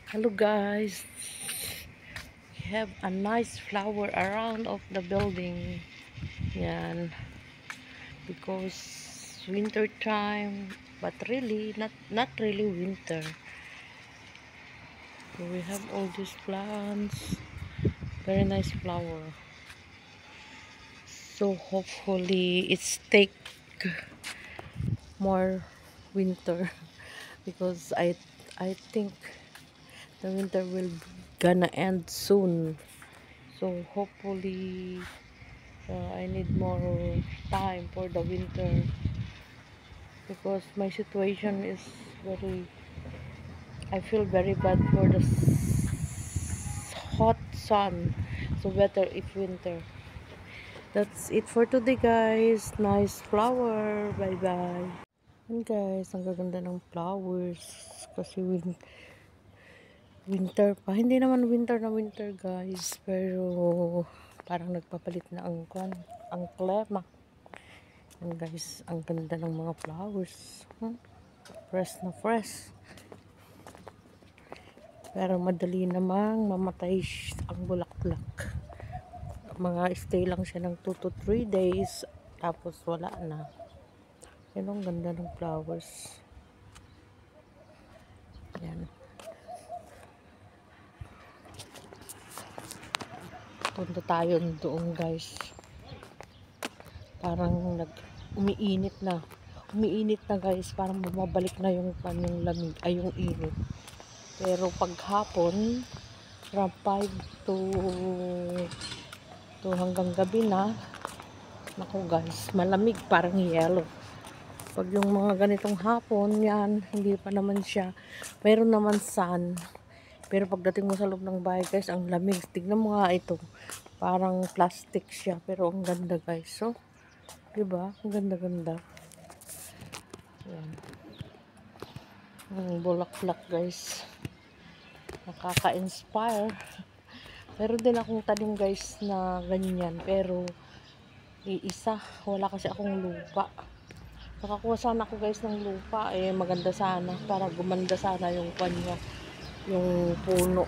Hello guys, we have a nice flower around of the building. Yan, because winter time, but really not really winter. So we have all these plants, very nice flower. So hopefully it's take more winter because I think the winter will gonna end soon. So hopefully I need more time for the winter because my situation is very, I feel very bad for the hot sun. So better if winter. That's it for today guys. Nice flower. Bye bye. And guys, ang gaganda ng flowers kasi winter pa. Hindi naman winter na winter guys, pero parang nagpapalit na ang klima. And guys, ang ganda ng mga flowers. Fresh na fresh. Pero madali namang mamatay ang bulaklak. Mga stay lang siya ng 2 to 3 days. Tapos wala na. Yan ang ganda ng flowers. Yan. Punta tayo doon guys. Parang umiinit na. Umiinit na guys. Parang bumabalik na yung kanyang lamig. Ay yung init. Pero paghapon, from 5 to hanggang gabi na, naku guys, malamig, parang yellow. Pag yung mga ganitong hapon, yan, hindi pa naman siya, mayroon naman sun. Pero pagdating mo sa loob ng bahay guys, ang lamig. Tignan mo nga ito, parang plastic siya, pero ang ganda guys. So, diba? Ang ganda-ganda. Yan. Ang bulaklak guys. Nakaka-inspire. Meron din akong tanim guys na ganyan, pero iisa, wala kasi akong lupa. Nakakuha sana ako guys ng lupa, maganda sana, para gumanda sana yung kanya, yung puno.